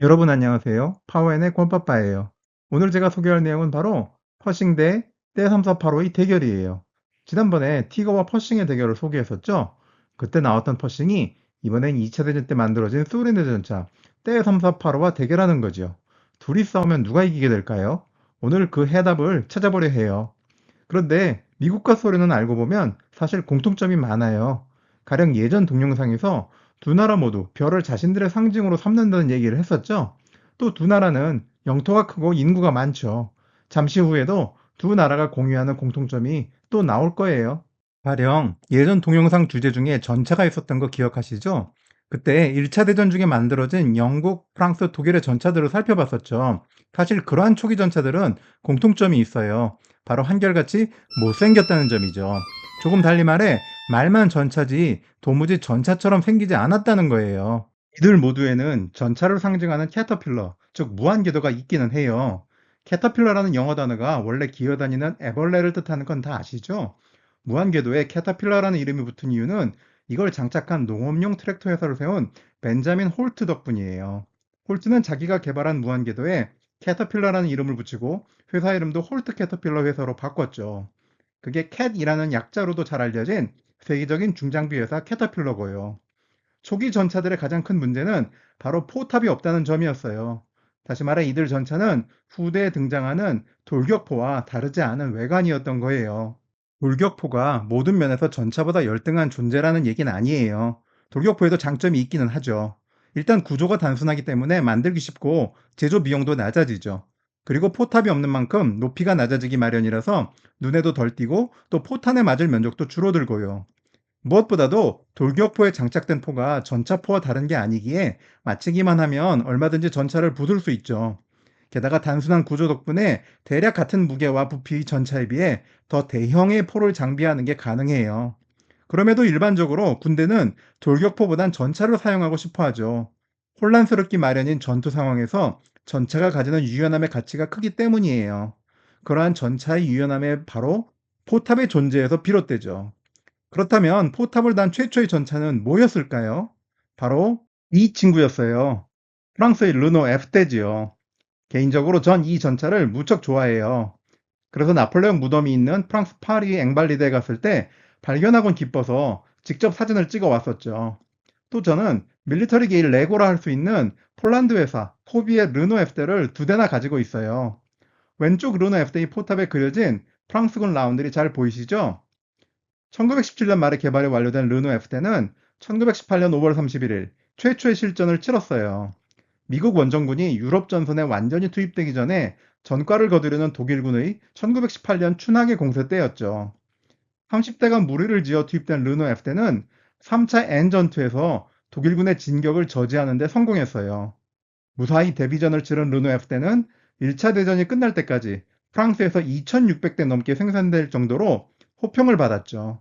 여러분 안녕하세요. 파워앤의 권빠빠예요. 오늘 제가 소개할 내용은 바로 퍼싱 대 떼3사8호의 대결이에요. 지난번에 티거와 퍼싱의 대결을 소개했었죠. 그때 나왔던 퍼싱이 이번엔 2차 대전 때 만들어진 소련의 전차 떼3사8호와 대결하는 거죠. 둘이 싸우면 누가 이기게 될까요? 오늘 그 해답을 찾아보려 해요. 그런데 미국과 소련은 알고 보면 사실 공통점이 많아요. 가령 예전 동영상에서 두 나라 모두 별을 자신들의 상징으로 삼는다는 얘기를 했었죠. 또 두 나라는 영토가 크고 인구가 많죠. 잠시 후에도 두 나라가 공유하는 공통점이 또 나올 거예요. 가령 예전 동영상 주제 중에 전차가 있었던 거 기억하시죠? 그때 1차 대전 중에 만들어진 영국, 프랑스, 독일의 전차들을 살펴봤었죠. 사실 그러한 초기 전차들은 공통점이 있어요. 바로 한결같이 못생겼다는 점이죠. 조금 달리 말해 말만 전차지 도무지 전차처럼 생기지 않았다는 거예요. 이들 모두에는 전차를 상징하는 캐터필러, 즉 무한궤도가 있기는 해요. 캐터필러라는 영어 단어가 원래 기어다니는 애벌레를 뜻하는 건 다 아시죠? 무한궤도에 캐터필러라는 이름이 붙은 이유는 이걸 장착한 농업용 트랙터 회사를 세운 벤자민 홀트 덕분이에요. 홀트는 자기가 개발한 무한궤도에 캐터필러라는 이름을 붙이고 회사 이름도 홀트 캐터필러 회사로 바꿨죠. 그게 캣이라는 약자로도 잘 알려진 세계적인 중장비 회사 캐터필러고요. 초기 전차들의 가장 큰 문제는 바로 포탑이 없다는 점이었어요. 다시 말해 이들 전차는 후대에 등장하는 돌격포와 다르지 않은 외관이었던 거예요. 돌격포가 모든 면에서 전차보다 열등한 존재라는 얘기는 아니에요. 돌격포에도 장점이 있기는 하죠. 일단 구조가 단순하기 때문에 만들기 쉽고 제조 비용도 낮아지죠. 그리고 포탑이 없는 만큼 높이가 낮아지기 마련이라서 눈에도 덜 띄고 또 포탄에 맞을 면적도 줄어들고요. 무엇보다도 돌격포에 장착된 포가 전차포와 다른 게 아니기에 맞추기만 하면 얼마든지 전차를 부술 수 있죠. 게다가 단순한 구조 덕분에 대략 같은 무게와 부피 전차에 비해 더 대형의 포를 장비하는 게 가능해요. 그럼에도 일반적으로 군대는 돌격포보단 전차를 사용하고 싶어 하죠. 혼란스럽기 마련인 전투 상황에서 전차가 가지는 유연함의 가치가 크기 때문이에요. 그러한 전차의 유연함에 바로 포탑의 존재에서 비롯되죠. 그렇다면 포탑을 단 최초의 전차는 뭐였을까요? 바로 이 친구였어요. 프랑스의 르노 F대지요. 개인적으로 전 이 전차를 무척 좋아해요. 그래서 나폴레옹 무덤이 있는 프랑스 파리 앵발리드에 갔을 때 발견하곤 기뻐서 직접 사진을 찍어 왔었죠. 또 저는 밀리터리 게일 레고라 할 수 있는 폴란드 회사 포비의 르노 F대를 두 대나 가지고 있어요. 왼쪽 르노 F대의 포탑에 그려진 프랑스군 라운들이 잘 보이시죠? 1917년 말에 개발이 완료된 르노 F대는 1918년 5월 31일 최초의 실전을 치렀어요. 미국 원정군이 유럽 전선에 완전히 투입되기 전에 전과를 거두려는 독일군의 1918년 춘하계 공세 때였죠. 30대가 무리를 지어 투입된 르노 F대는 3차 N 전투에서 독일군의 진격을 저지하는 데 성공했어요. 무사히 데뷔전을 치른 르노 F대는 1차 대전이 끝날 때까지 프랑스에서 2,600대 넘게 생산될 정도로 호평을 받았죠.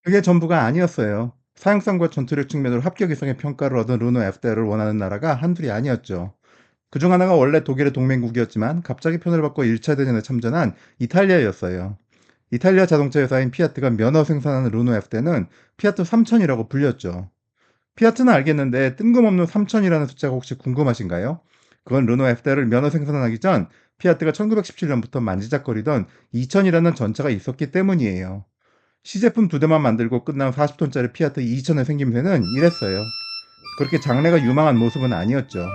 그게 전부가 아니었어요. 사용성과 전투력 측면으로 합격 이상의 평가를 얻은 르노 F대를 원하는 나라가 한둘이 아니었죠. 그중 하나가 원래 독일의 동맹국이었지만 갑자기 편을 바꿔 1차 대전에 참전한 이탈리아였어요. 이탈리아 자동차 회사인 피아트가 면허 생산하는 르노 F대는 피아트 3000이라고 불렸죠. 피아트는 알겠는데 뜬금없는 3000이라는 숫자가 혹시 궁금하신가요? 그건 르노 F대를 면허 생산하기 전 피아트가 1917년부터 만지작거리던 2000이라는 전차가 있었기 때문이에요. 시제품 두 대만 만들고 끝난 40톤짜리 피아트 2000의 생김새는 이랬어요. 그렇게 장래가 유망한 모습은 아니었죠.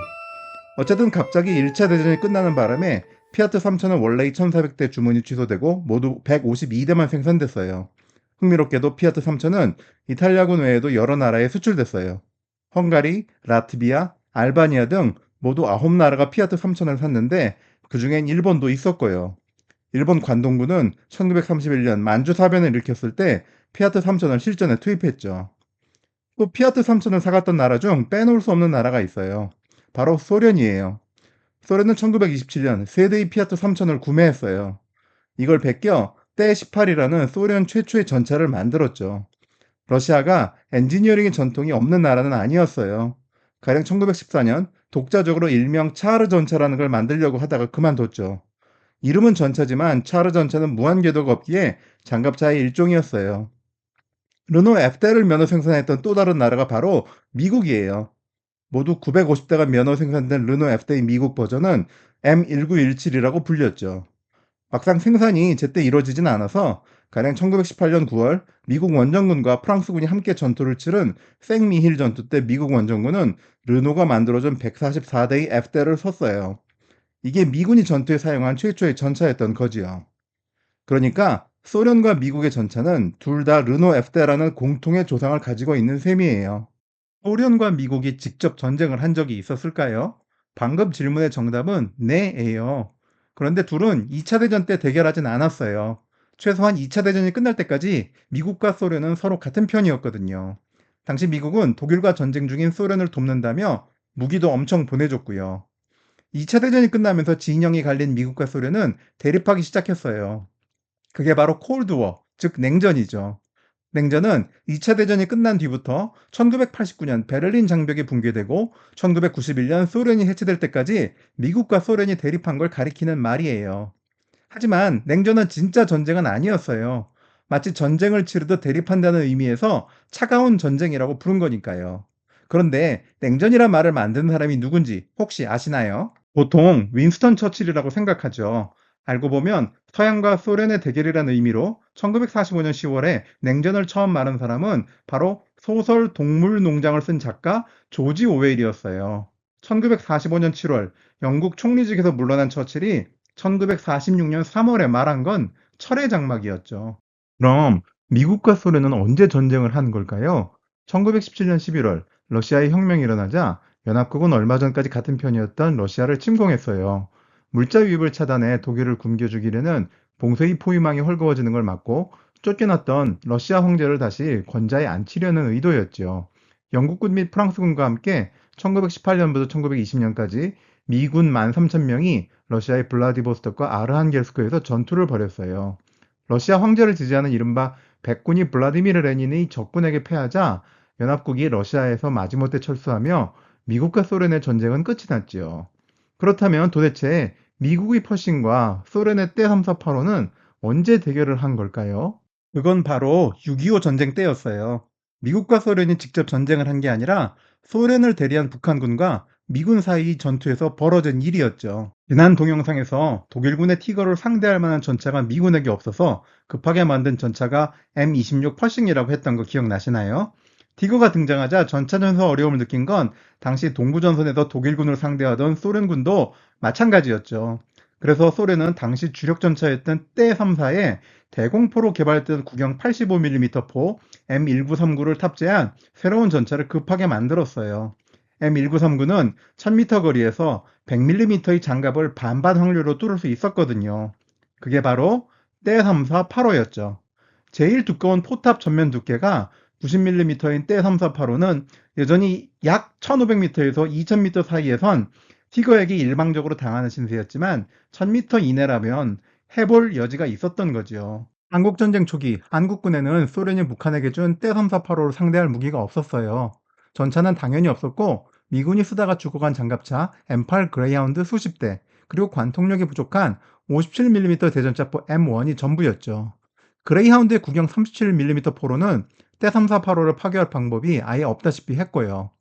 어쨌든 갑자기 1차 대전이 끝나는 바람에 피아트 3000은 원래의 1400대 주문이 취소되고 모두 152대만 생산됐어요. 흥미롭게도 피아트 3000은 이탈리아군 외에도 여러 나라에 수출됐어요. 헝가리, 라트비아, 알바니아 등 모두 9나라가 피아트 3000을 샀는데 그중엔 일본도 있었고요. 일본 관동군은 1931년 만주 사변을 일으켰을 때 피아트 3000을 실전에 투입했죠. 또 피아트 3000을 사갔던 나라 중 빼놓을 수 없는 나라가 있어요. 바로 소련이에요. 소련은 1927년 세 대의 피아트 3000을 구매했어요. 이걸 베껴 때18이라는 소련 최초의 전차를 만들었죠. 러시아가 엔지니어링의 전통이 없는 나라는 아니었어요. 가령 1914년 독자적으로 일명 차르 전차라는 걸 만들려고 하다가 그만뒀죠. 이름은 전차지만 차르 전차는 무한 궤도가 없기에 장갑차의 일종이었어요. 르노 F대를 면허 생산했던 또 다른 나라가 바로 미국이에요. 모두 950대가 면허 생산된 르노 F대의 미국 버전은 M1917이라고 불렸죠. 막상 생산이 제때 이루어지진 않아서 가령 1918년 9월 미국 원정군과 프랑스군이 함께 전투를 치른 생미힐 전투 때 미국 원정군은 르노가 만들어준 144대의 F대를 썼어요. 이게 미군이 전투에 사용한 최초의 전차였던 거지요. 그러니까 소련과 미국의 전차는 둘 다 르노 F대라는 공통의 조상을 가지고 있는 셈이에요. 소련과 미국이 직접 전쟁을 한 적이 있었을까요? 방금 질문의 정답은 네예요. 그런데 둘은 2차 대전 때 대결하진 않았어요. 최소한 2차 대전이 끝날 때까지 미국과 소련은 서로 같은 편이었거든요. 당시 미국은 독일과 전쟁 중인 소련을 돕는다며 무기도 엄청 보내줬고요. 2차 대전이 끝나면서 진영이 갈린 미국과 소련은 대립하기 시작했어요. 그게 바로 콜드워, 즉 냉전이죠. 냉전은 2차 대전이 끝난 뒤부터 1989년 베를린 장벽이 붕괴되고 1991년 소련이 해체될 때까지 미국과 소련이 대립한 걸 가리키는 말이에요. 하지만 냉전은 진짜 전쟁은 아니었어요. 마치 전쟁을 치르듯 대립한다는 의미에서 차가운 전쟁이라고 부른 거니까요. 그런데 냉전이란 말을 만든 사람이 누군지 혹시 아시나요? 보통 윈스턴 처칠이라고 생각하죠. 알고 보면 서양과 소련의 대결이라는 의미로 1945년 10월에 냉전을 처음 말한 사람은 바로 소설 동물농장을 쓴 작가 조지 오웰이었어요. 1945년 7월 영국 총리직에서 물러난 처칠이 1946년 3월에 말한 건 철의 장막이었죠. 그럼 미국과 소련은 언제 전쟁을 한 걸까요? 1917년 11월 러시아의 혁명이 일어나자 연합국은 얼마 전까지 같은 편이었던 러시아를 침공했어요. 물자 유입을 차단해 독일을 굶겨주기에는 봉쇄의 포위망이 헐거워지는 걸 막고 쫓겨났던 러시아 황제를 다시 권좌에 앉히려는 의도였죠. 영국군 및 프랑스군과 함께 1918년부터 1920년까지 미군 13,000명이 러시아의 블라디보스톡과 아르한겔스크에서 전투를 벌였어요. 러시아 황제를 지지하는 이른바 백군이 블라디미르 레닌의 적군에게 패하자 연합국이 러시아에서 마지못해 철수하며 미국과 소련의 전쟁은 끝이 났지요. 그렇다면 도대체 미국의 퍼싱과 소련의 때348호는 언제 대결을 한 걸까요? 그건 바로 6.25 전쟁 때였어요. 미국과 소련이 직접 전쟁을 한 게 아니라 소련을 대리한 북한군과 미군 사이 전투에서 벌어진 일이었죠. 지난 동영상에서 독일군의 티거를 상대할 만한 전차가 미군에게 없어서 급하게 만든 전차가 M26 퍼싱이라고 했던 거 기억나시나요? 티거가 등장하자 전차전에서 어려움을 느낀 건 당시 동부전선에서 독일군을 상대하던 소련군도 마찬가지였죠. 그래서 소련은 당시 주력 전차였던 때3사에 대공포로 개발된 구경 85mm 포 M1939를 탑재한 새로운 전차를 급하게 만들었어요. M1939는 1000m 거리에서 100mm의 장갑을 반반 확률로 뚫을 수 있었거든요. 그게 바로 때348호였죠. 제일 두꺼운 포탑 전면 두께가 90mm인 때348호는 여전히 약 1500m에서 2000m 사이에선 티거에게 일방적으로 당하는 신세였지만 1000m 이내라면 해볼 여지가 있었던 거지요. 한국전쟁 초기 한국군에는 소련이 북한에게 준 때348호를 상대할 무기가 없었어요. 전차는 당연히 없었고 미군이 쓰다가 죽어간 장갑차 M8 그레이하운드 수십 대, 그리고 관통력이 부족한 57mm 대전차포 M1이 전부였죠. 그레이하운드의 구경 37mm 포로는 때348호를 파괴할 방법이 아예 없다시피 했고요.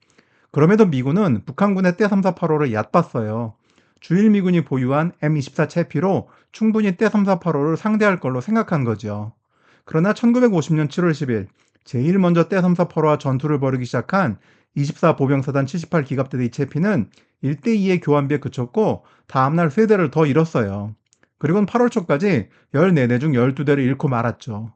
그럼에도 미군은 북한군의 때348호를 얕봤어요. 주일 미군이 보유한 M24 채피로 충분히 때348호를 상대할 걸로 생각한 거죠. 그러나 1950년 7월 10일 제일 먼저 때348호와 전투를 벌이기 시작한 24 보병사단 78기갑대의 채피는 1대2의 교환비에 그쳤고 다음날 3대를 더 잃었어요. 그리고는 8월 초까지 14대 중 12대를 잃고 말았죠.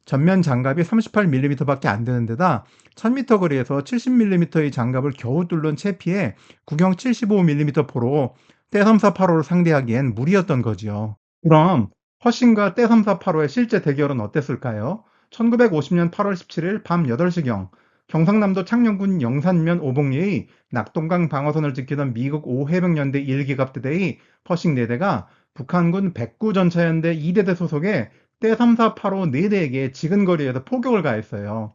전면 장갑이 38mm밖에 안 되는 데다 1000m 거리에서 70mm의 장갑을 겨우 뚫는 채피에 구경 75mm 포로 때348호를 상대하기엔 무리였던 거지요. 그럼 허신과 때348호의 실제 대결은 어땠을까요? 1950년 8월 17일 밤 8시경 경상남도 창녕군 영산면 오봉리의 낙동강 방어선을 지키던 미국 5해병연대 1기갑대대의 퍼싱 4대가 북한군 백구전차연대 2대대 소속의 때348호 4대에게 지근거리에서 포격을 가했어요.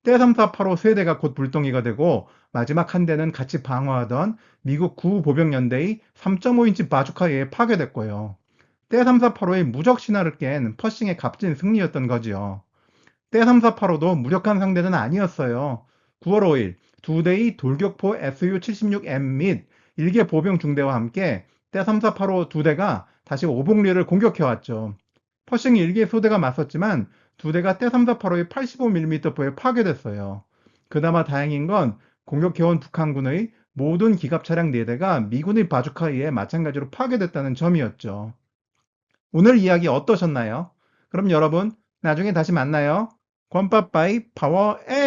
때348호 3대가 곧 불덩이가 되고 마지막 한 대는 같이 방어하던 미국 9보병연대의 3.5인치 바주카에 의해 파괴됐고요. 때348호의 무적 신화를 깬 퍼싱의 값진 승리였던 거지요. 때348호도 무력한 상대는 아니었어요. 9월 5일 2대의 돌격포 SU-76M 및 1개 보병 중대와 함께 때-3485 2대가 다시 오봉리를 공격해왔죠. 퍼싱 1개 소대가 맞섰지만 2대가 때-3485의 85mm 포에 파괴됐어요. 그나마 다행인 건 공격해온 북한군의 모든 기갑 차량 4대가 미군의 바주카에 의해 마찬가지로 파괴됐다는 점이었죠. 오늘 이야기 어떠셨나요? 그럼 여러분, 나중에 다시 만나요. 권빠빠이 파워 앤